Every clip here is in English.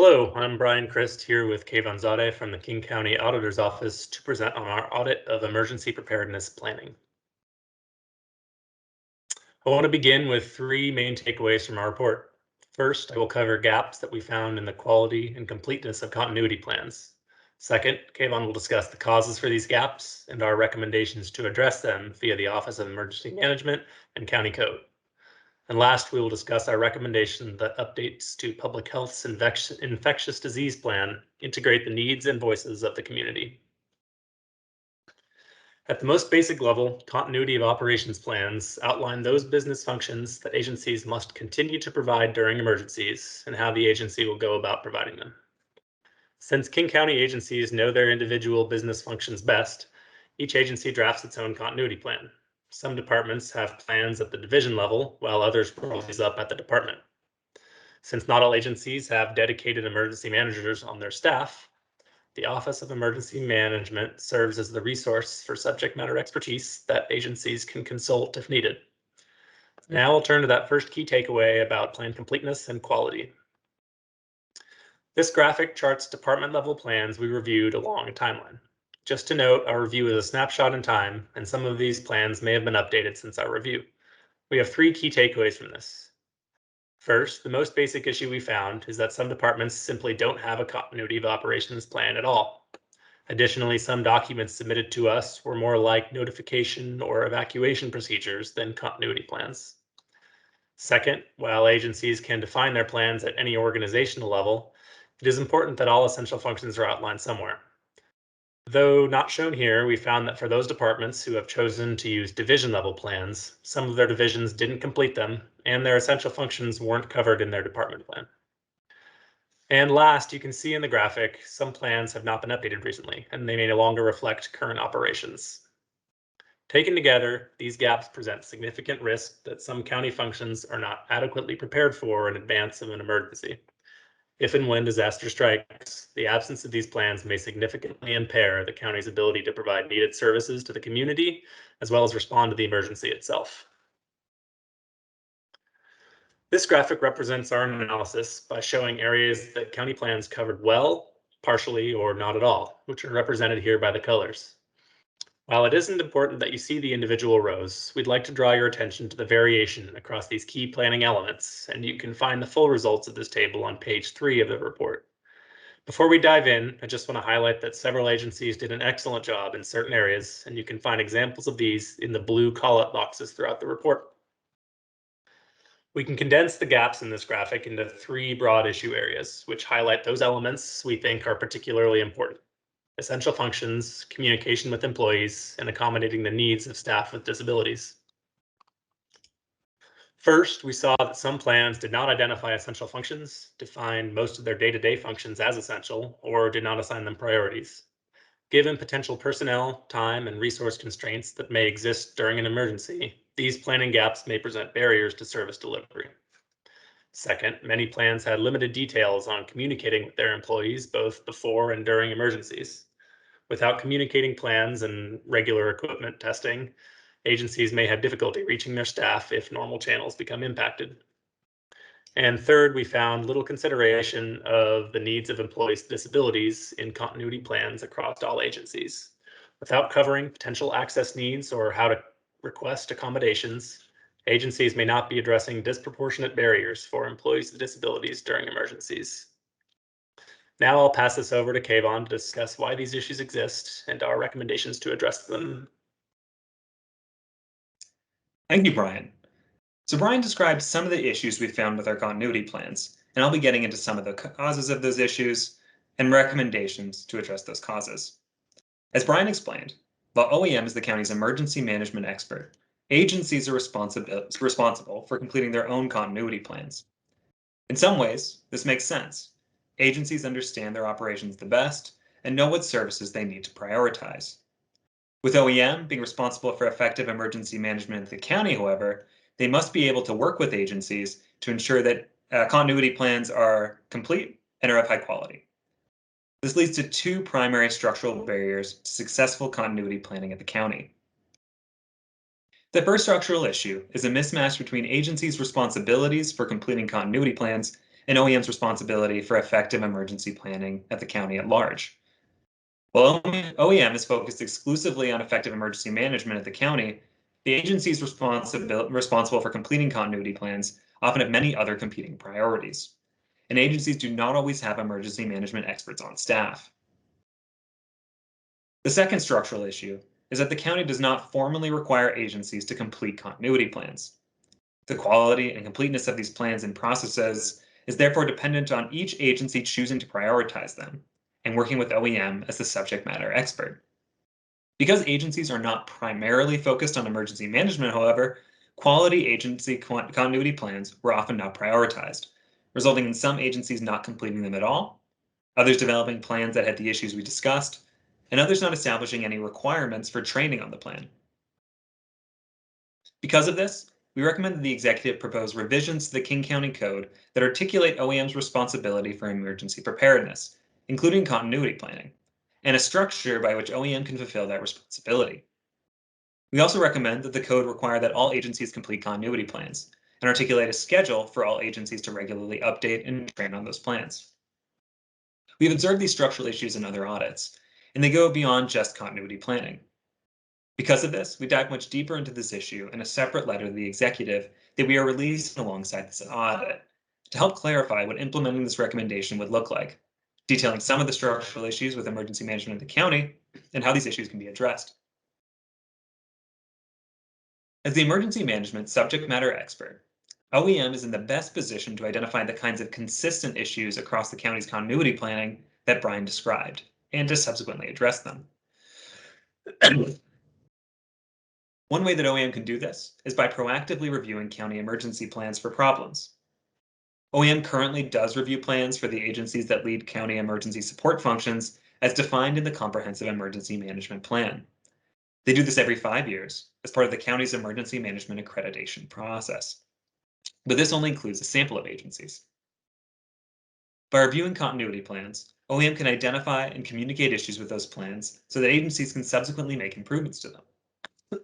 Hello, I'm Brian Christ here with Kayvon Zadeh from the King County Auditor's Office to present on our audit of emergency preparedness planning. I want to begin with three main takeaways from our report. First, I will cover gaps that we found in the quality and completeness of continuity plans. Second, Kayvon will discuss the causes for these gaps and our recommendations to address them via the Office of Emergency Management and County Code. And last, we will discuss our recommendation that updates to Public Health's infectious disease plan integrate the needs and voices of the community. At the most basic level, continuity of operations plans outline those business functions that agencies must continue to provide during emergencies and how the agency will go about providing them. Since King County agencies know their individual business functions best, each agency drafts its own continuity plan. Some departments have plans at the division level, while others roll these up at the department. Since not all agencies have dedicated emergency managers on their staff, the Office of Emergency Management serves as the resource for subject matter expertise that agencies can consult if needed. Now I'll turn to that first key takeaway about plan completeness and quality. This graphic charts department level plans we reviewed along a timeline. Just to note, our review is a snapshot in time, and some of these plans may have been updated since our review. We have three key takeaways from this. First, the most basic issue we found is that some departments simply don't have a continuity of operations plan at all. Additionally, some documents submitted to us were more like notification or evacuation procedures than continuity plans. Second, while agencies can define their plans at any organizational level, it is important that all essential functions are outlined somewhere. Though not shown here, we found that for those departments who have chosen to use division level plans, some of their divisions didn't complete them, and their essential functions weren't covered in their department plan. And last, you can see in the graphic, some plans have not been updated recently, and they may no longer reflect current operations. Taken together, these gaps present significant risk that some county functions are not adequately prepared for in advance of an emergency. If and when disaster strikes, the absence of these plans may significantly impair the county's ability to provide needed services to the community, as well as respond to the emergency itself. This graphic represents our analysis by showing areas that county plans covered well, partially, or not at all, which are represented here by the colors. While it isn't important that you see the individual rows, we'd like to draw your attention to the variation across these key planning elements, and you can find the full results of this table on page 3 of the report. Before we dive in, I just want to highlight that several agencies did an excellent job in certain areas, and you can find examples of these in the blue call-out boxes throughout the report. We can condense the gaps in this graphic into 3 broad issue areas, which highlight those elements we think are particularly important: essential functions, communication with employees, and accommodating the needs of staff with disabilities. First, we saw that some plans did not identify essential functions, defined most of their day-to-day functions as essential, or did not assign them priorities. Given potential personnel, time, and resource constraints that may exist during an emergency, these planning gaps may present barriers to service delivery. Second, many plans had limited details on communicating with their employees both before and during emergencies. Without communicating plans and regular equipment testing, agencies may have difficulty reaching their staff if normal channels become impacted. And third, we found little consideration of the needs of employees with disabilities in continuity plans across all agencies. Without covering potential access needs or how to request accommodations, agencies may not be addressing disproportionate barriers for employees with disabilities during emergencies. Now I'll pass this over to Kayvon to discuss why these issues exist and our recommendations to address them. Thank you, Brian. So Brian described some of the issues we found with our continuity plans, and I'll be getting into some of the causes of those issues and recommendations to address those causes. As Brian explained, while OEM is the county's emergency management expert, agencies are responsible for completing their own continuity plans. In some ways, this makes sense. Agencies understand their operations the best and know what services they need to prioritize. With OEM being responsible for effective emergency management at the county, however, they must be able to work with agencies to ensure that continuity plans are complete and are of high quality. This leads to 2 primary structural barriers to successful continuity planning at the county. The first structural issue is a mismatch between agencies' responsibilities for completing continuity plans and OEM's responsibility for effective emergency planning at the county at large. While OEM is focused exclusively on effective emergency management at the county, the agencies responsible for completing continuity plans often have many other competing priorities, and agencies do not always have emergency management experts on staff. The second structural issue is that the county does not formally require agencies to complete continuity plans. The quality and completeness of these plans and processes is therefore dependent on each agency choosing to prioritize them and working with OEM as the subject matter expert. Because agencies are not primarily focused on emergency management, however, quality agency continuity plans were often not prioritized, resulting in some agencies not completing them at all, others developing plans that had the issues we discussed, and others not establishing any requirements for training on the plan. Because of this, we recommend that the executive propose revisions to the King County Code that articulate OEM's responsibility for emergency preparedness, including continuity planning, and a structure by which OEM can fulfill that responsibility. We also recommend that the code require that all agencies complete continuity plans and articulate a schedule for all agencies to regularly update and train on those plans. We've observed these structural issues in other audits, and they go beyond just continuity planning. Because of this, we dive much deeper into this issue in a separate letter to the executive that we are releasing alongside this audit to help clarify what implementing this recommendation would look like, detailing some of the structural issues with emergency management in the county and how these issues can be addressed. As the emergency management subject matter expert, OEM is in the best position to identify the kinds of consistent issues across the county's continuity planning that Brian described, and to subsequently address them. One way that OEM can do this is by proactively reviewing county emergency plans for problems. OEM currently does review plans for the agencies that lead county emergency support functions as defined in the Comprehensive Emergency Management Plan. They do this every 5 years as part of the county's emergency management accreditation process. But this only includes a sample of agencies. By reviewing continuity plans, OEM can identify and communicate issues with those plans so that agencies can subsequently make improvements to them.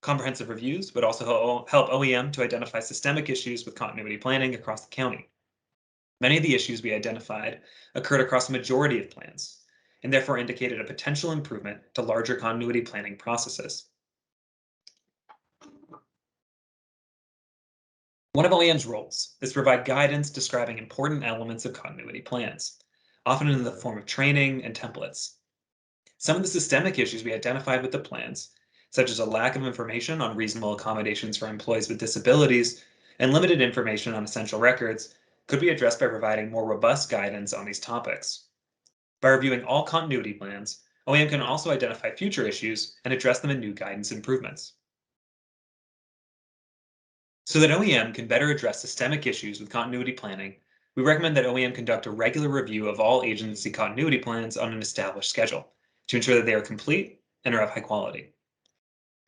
Comprehensive reviews would also help OEM to identify systemic issues with continuity planning across the county. Many of the issues we identified occurred across a majority of plans, and therefore indicated a potential improvement to larger continuity planning processes. One of OEM's roles is to provide guidance describing important elements of continuity plans, often in the form of training and templates. Some of the systemic issues we identified with the plans, such as a lack of information on reasonable accommodations for employees with disabilities and limited information on essential records, could be addressed by providing more robust guidance on these topics. By reviewing all continuity plans, OEM can also identify future issues and address them in new guidance improvements. So that OEM can better address systemic issues with continuity planning, we recommend that OEM conduct a regular review of all agency continuity plans on an established schedule to ensure that they are complete and are of high quality.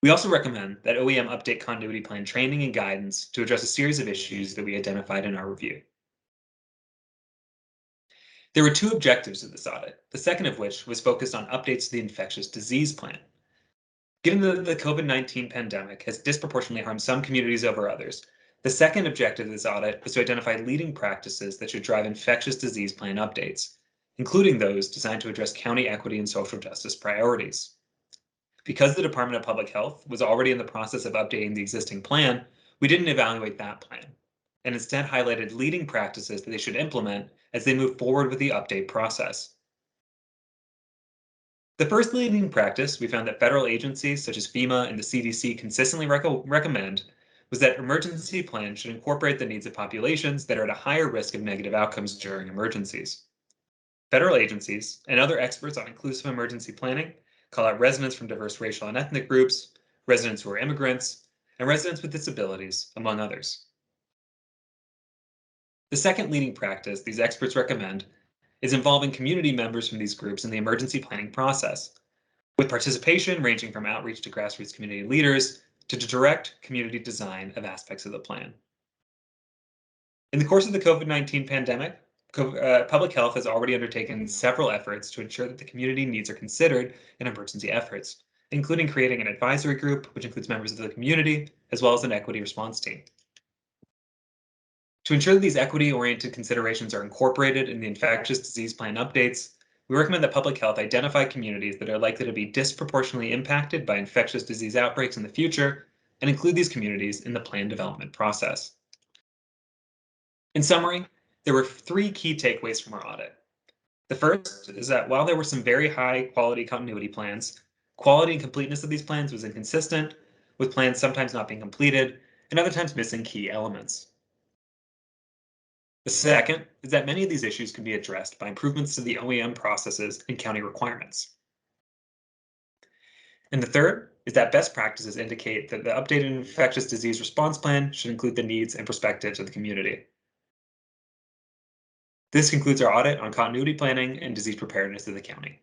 We also recommend that OEM update continuity plan training and guidance to address a series of issues that we identified in our review. There were two objectives of this audit, the second of which was focused on updates to the infectious disease plan. Given that the COVID-19 pandemic has disproportionately harmed some communities over others, the second objective of this audit was to identify leading practices that should drive infectious disease plan updates, including those designed to address county equity and social justice priorities. Because the Department of Public Health was already in the process of updating the existing plan, we didn't evaluate that plan, and instead highlighted leading practices that they should implement as they move forward with the update process. The first leading practice we found that federal agencies such as FEMA and the CDC consistently recommend was that emergency plans should incorporate the needs of populations that are at a higher risk of negative outcomes during emergencies. Federal agencies and other experts on inclusive emergency planning call out residents from diverse racial and ethnic groups, residents who are immigrants, and residents with disabilities, among others. The second leading practice these experts recommend is involving community members from these groups in the emergency planning process, with participation ranging from outreach to grassroots community leaders to direct community design of aspects of the plan. In the course of the COVID-19 pandemic, Public Health has already undertaken several efforts to ensure that the community needs are considered in emergency efforts, including creating an advisory group, which includes members of the community, as well as an equity response team. To ensure that these equity-oriented considerations are incorporated in the infectious disease plan updates, we recommend that public health identify communities that are likely to be disproportionately impacted by infectious disease outbreaks in the future and include these communities in the plan development process. In summary, there were 3 key takeaways from our audit. The first is that while there were some very high quality continuity plans, quality and completeness of these plans was inconsistent, with plans sometimes not being completed and other times missing key elements. The second is that many of these issues can be addressed by improvements to the OEM processes and county requirements. And the third is that best practices indicate that the updated infectious disease response plan should include the needs and perspectives of the community. This concludes our audit on continuity planning and disease preparedness of the county.